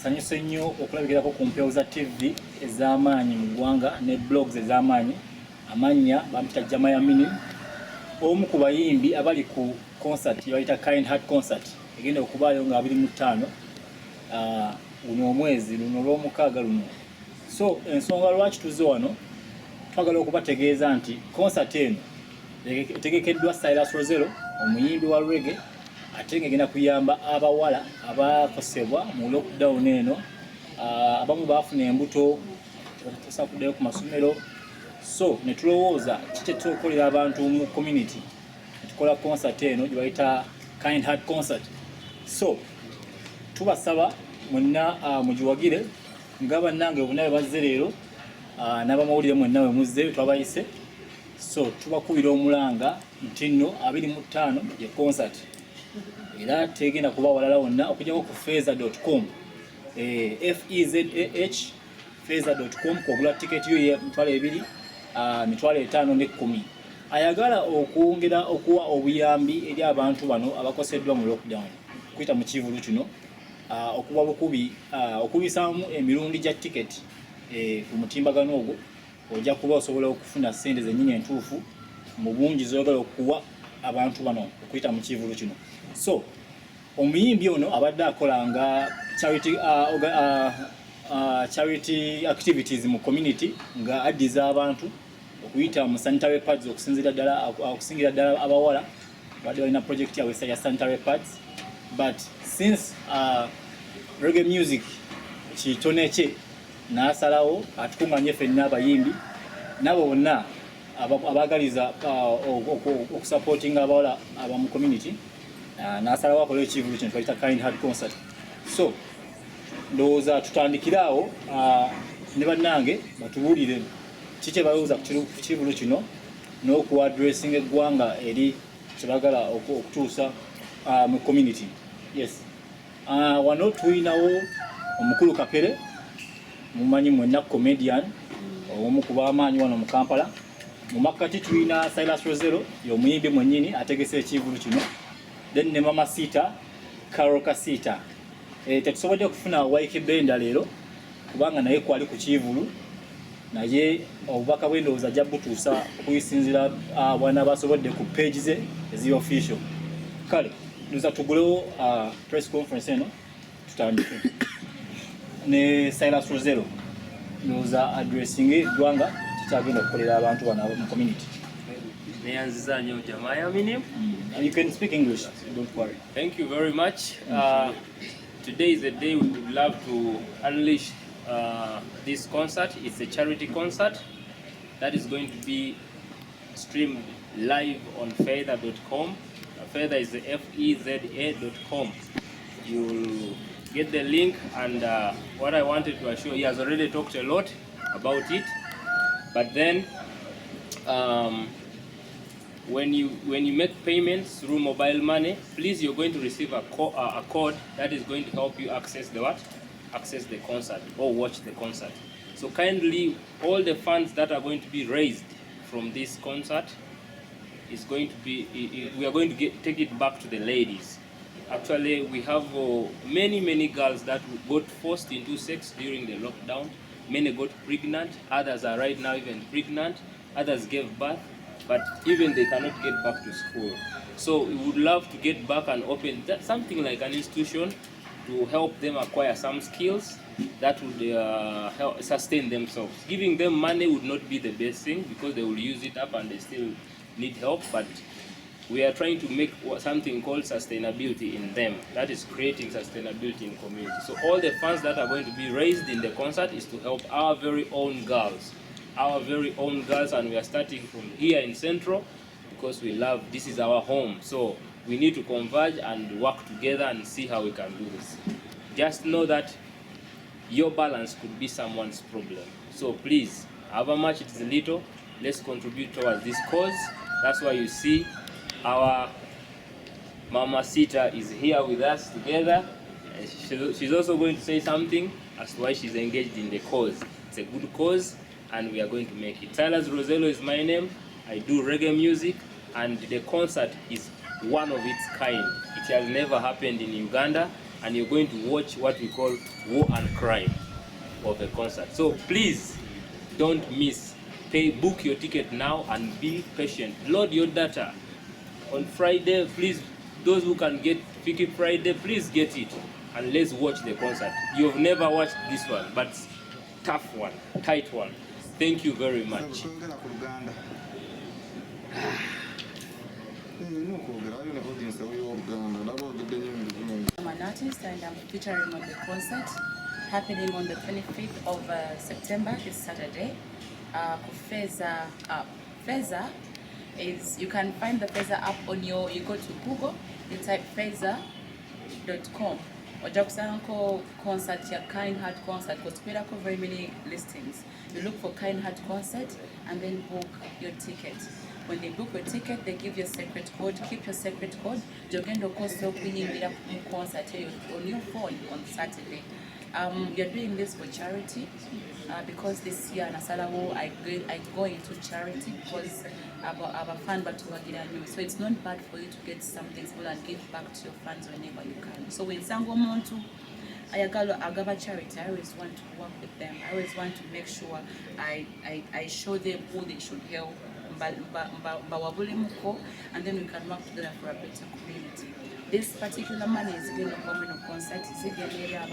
nsanyuse nnyo okulabikirako ku mpewo za TV ez'amaanyi mu ggwanga ne blogs ez'amaanyi. Amannya bampita Jamaya Minim, omu ku bayimbi abali ku concert yabayita Kind Heart Concert egenda okubaayo nga 25 guno omwezi luno olw'omukaaga luno. So ensonga lwaki tuze wano twagala okubategeeza nti concert eno etegekeddwa Silas Rosero, omuyimbi wa reggae, ate ng'egenda kuyamba abawala abakosebwa mu lockdown eno. Abamu baafuna embuto tebasobola kuddayo ku masomero, so ne tulowooza kiki tukolera abantu mu community tukola concert eno gye bayita Kind Heart Concert. So tubasaba mwenna mugiwagire nga bannange obunawe bazze leero n'abamawulire mwenna we muzze twabayise. So tubakubira omulanga nti nno 25 ye concert era tegenda kuba walala wonna okujjako ku feza.com FEZAH feza.com kugula ticket yo ye mitwalo 5 ne 10. Ayagala okwongera okuwa obuyambi eri abantu bano abakoseddwa mu lockdown kuyita mu kivulu kino, okuba bukubi okubisaamu emirundi gya ticket ku mutimbagano ogwo ojja kuba osobola okufuna sente zennyini entuufu mu bungi zoyagala okuwa abantu bano okuyita mu kivulu kino. So omuyimbi ono abadde akolanga charity activities mu community nga addiza abantu okuyita mu sanitary pads okusingira ddala abawala badde balina project yawesa ya sanitary pads. But since reggae music kitone kye n'asalawo atukunganye ffenna abayimbi nabo bonna abagaliza okusupportinga abawala abamu community, n'asalawo akola ekivulu kino twayita Kind Heart Concert. So ndowooza tutandikiraawo ne bannange batubuulire kiki balowooza ku kivulu kino n'okuwa addressing eggwanga eri kyebagala okutuusa mu community. Yes, wano tulinawo omukulu Kapere, mumanyi mwenna comedian omu ku b'amaanyi wano mu Kampala. Mu makkati tulina Silas Rosero y'omuyimbi mwennyini ategese ekivulu kino, then ne Mama Sita Carol Kasita. Tetusobodde okufuna Waike Benda leero kubanga naye kwali ku kivulu, naye obubaka bw'endowooza ajja butuusa okuyisinzira bwana basobodde ku page ze ezi official. Kale nduza tugulewo press conference eno tutandike ne Silas Rosero ndowooza addressing eggwanga kikyagenda okukolera abantu bano mu community. Neyanziza nnyo Jamaya Minim. You can speak English, don't worry. Thank you very much. Today is the day we would love to unleash this concert. It's a charity concert that is going to be streamed live on feza.com. Feza is the FEZA.com. You'll get the link, and what I wanted to assure, he has already talked a lot about it, but then when you make payments through mobile money, please, you're going to receive a code that is going to help you access the concert or watch the concert. So kindly, all the funds that are going to be raised from this concert is going to be, we are going to take it back to the ladies. Actually, we have many girls that got forced into sex during the lockdown. Many got pregnant, others are right now even pregnant, others gave birth, but even they cannot get back to school. So we would love to get back and open something like an institution to help them acquire some skills that would help sustain themselves. Giving them money would not be the best thing because they will use it up and they still need help, but we are trying to make something called sustainability in them, that is creating sustainability in community. So all the funds that are going to be raised in the concert is to help our very own girls, and we are starting from here in Central because we love, this is our home, so we need to converge and work together and see how we can do this. Just know that your balance could be someone's problem, so please, however much it is little, let's contribute towards this cause. That's why you see our Mama Sita is here with us together. She's also going to say something as to why she's engaged in the cause. It's a good cause and we are going to make it. Silas Rosero is my name. I do reggae music and the concert is one of its kind. It has never happened in Uganda and you're going to watch what we call war and crime of the concert. So please don't miss. Book your ticket now and be patient. Load your data. On Friday, please, those who can get Freaky Friday, please get it and let's watch the concert. You've never watched this one, but tough one, tight one. Thank you very much. I'm an artist and I'm featuring on the concert happening on the 25th of September, this Saturday. Feza Feza is, you can find the Feza app on you go to Google, you type feza.com. Ojakusanko concert ya Kind Heart concert because we have very many listings. You look for Kind Heart concert and then book your ticket. When they book your ticket, they give you a secret code. Keep your secret code. Jogendo koso kuyimbira ku concert on your phone on Saturday. You're doing this for charity because this year Nasalawo I go into charity because our fund but so it's not bad for you to get something small and give back to your fans whenever you can. So when Sango Montu Agaba charity, I always want to work with them. I always want to make sure I show them who they should help, and then we can work together for a better community. This particular money is going to come in a concert. Is it the area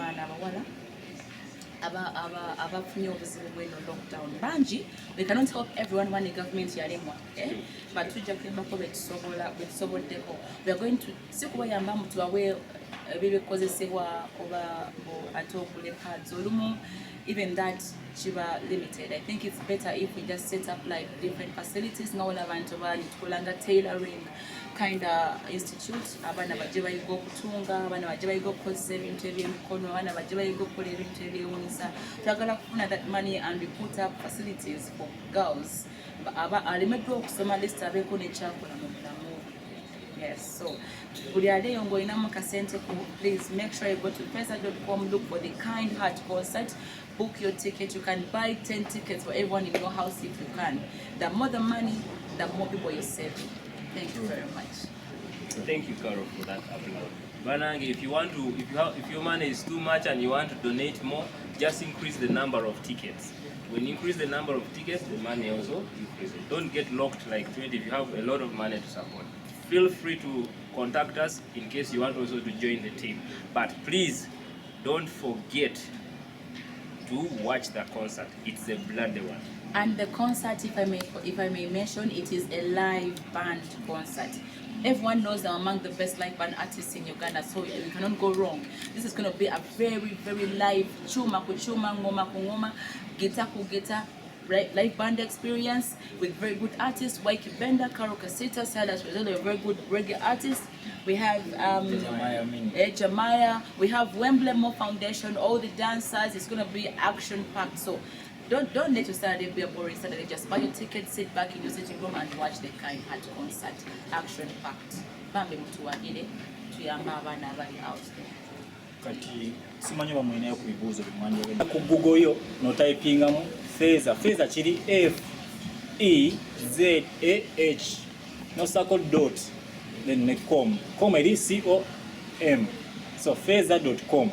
lockdown? Banji, we cannot help everyone when the government here but we just came back with Sobol Deco. We are going to see why I'm to aware because they say over atopule pads olumo. Even that chiba limited. I think it's better if we just set up like different facilities. Now Kulanga tailoring kind of institute. Abana bajiba yugo kutunga, abana bajiba yugo kozesa ebintu ebyemikono, abana bajiba yugo kukola ebintu ebyewunyisa. Twagala kufuna that money and we put up facilities for girls. Alimeddwa okusoma list abeko nekyakola mu bulamu. Yes, so please make sure you go to feza.com, look for the Kind Heart concert, book your ticket. You can buy 10 tickets for everyone in your house if you can. The more the money, the more people you're saving. Thank you very much. Thank you, Carol, for that upload. Banangi, if your money is too much and you want to donate more, just increase the number of tickets. When you increase the number of tickets, the money also increases. Don't get locked like 20 if you have a lot of money to support. Feel free to contact us in case you want also to join the team. But please, don't forget to watch the concert. It's a bloody one. And the concert, if I may mention, it is a live band concert. Everyone knows I'm among the best live band artists in Uganda, so we cannot go wrong. This is going to be a very, very live chuma kuchuma, ngoma kungoma, guitar ku guitar, live band experience with very good artists. Waiki Benda, Karo Kasita, Silas Rizzo, a very good reggae artist. We have Jamaya. We have Wembley Mo Foundation. All the dancers. It's going to be action packed. So don't let your Saturday be a boring Saturday. Just buy your ticket, sit back in your sitting room, and watch the Kind Heart concert. Action packed. Bambi mutuwagire tuyamba abana abali out there. Kati simanyi bamwinayo ku bibuuzo bimwanjogera ku Google yo no typingamu Feza chiri FEZAH no circle dot then com eri COM, so feza.com.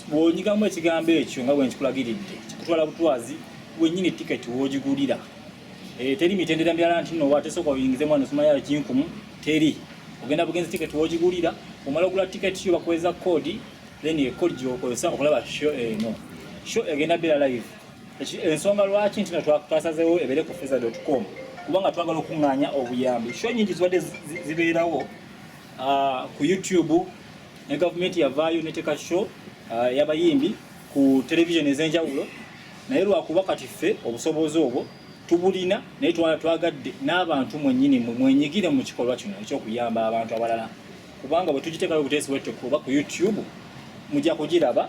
Bw'onyigamu ekigambo ekyo nga bwe nkikulagiridde kikutwala butwazi wennyini ticket w'ogigulira. Teri mitendera mirala nti no watesooka oyingizemu wano sumaya kinkumu teri. Ogenda bugenzi ticket w'ogigulira, omala ogula ticket yo bakweza code, then ye code gy'okozesa okulaba show eno. Show egenda bira live. Ensonga lwaki nti twasazeewo ebeere ku feza.com kubanga twagala okuŋŋaanya obuyambi. Show nyingi zibadde zibeerawo ku YouTube, ne gavumenti yavaayo neteeka show y'abayimbi ku television ez'enjawulo, naye lwakuba kati ffe obusobozi obwo tubulina naye twagadde n'abantu mwennyini mwenyigire mu kikolwa kino ekyokuyamba abantu abalala, kubanga bwe tugiteekayo buteesi bwettu kuba ku YouTube mujja kugiraba,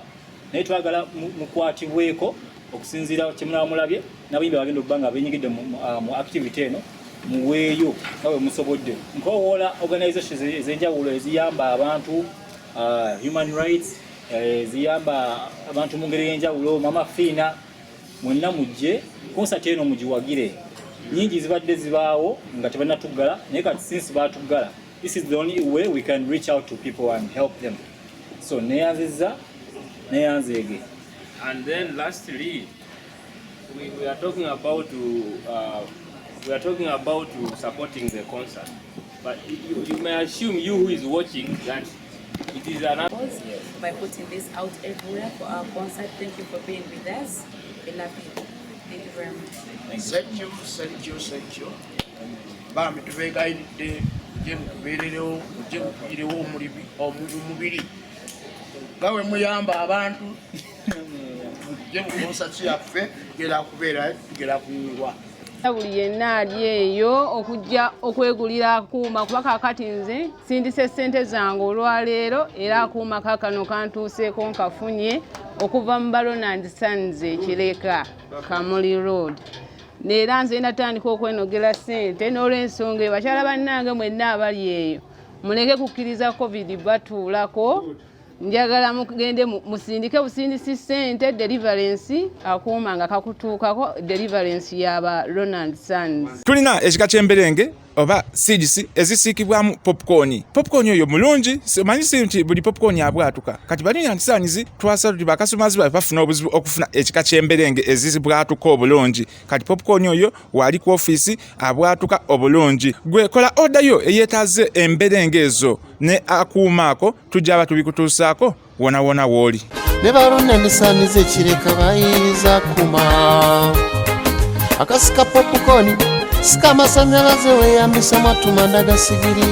naye twagala mukwatibweko okusinziira kyemulaba mulabye n'abayimbi bagenda okuba nga beenyigidde mu activity eno muweeyo nga bwe musobodde. Nkowoola organizations ez'enjawulo eziyamba abantu human rights, ziyamba abantu mu ngeri y'enjawulo, Mama Fina, mwenna mujje concert eno mugiwagire. Nyingi zibadde zibaawo nga tebannatuggala, naye kati since baatuggala, this is the only way we can reach out to people and help them. so neyanziza neyanzeege. And then lastly, we are talking about supporting the concert. But you may assume, you who is watching, that it is another by putting this out everywhere for our concert. Thank you for being with us. We love you. Thank you very much. Thank you. Bambi tubeegayidde mujje mukubeererewo mujje mukuyirewo omubiri nga bwe muyamba abantu mujje mu konsati yaffe tugera kubeera tugera kunywa. Buli yenna ali eyo okujja okwegulira akuuma kuba kaakati nze sindise ssente zange olwaleero era akuuma kaakano kantuuseeko nkafunye okuva mu Ronald Sons Kireka Kamuli Road. Neera nze natandika okwenogera ssente n'olw'ensonga bakyala bannange mwenna abali eyo muleke kukkiriza COVID batuulako. Njagala mugende musindike busindisi ssente deliverance akuuma nga kakutuukako deliverance y'aba Ronald Sons. Tulina ekika ky'emberenge oba seeds ezisiikibwamu popcorn. Popcorn oyo mulungi, simanyi nti buli popcorn abwatuka. Kati bali nyantisaanizi twasala tuti bakasumazi bafuna obuzibu okufuna ekika ky'emberenge ezibwatuka obulungi. Kati popcorn oyo wali ku office abwatuka obulungi. Gwe kola order yo eyeetaze emberenge ezo ne akuumaako tujja tubikutuusaako wona wooli. Ne Ronald Sons Kireka bayinza kuma akasika popcorn sika masanyalaze weyambisa matuma ndagasigiri.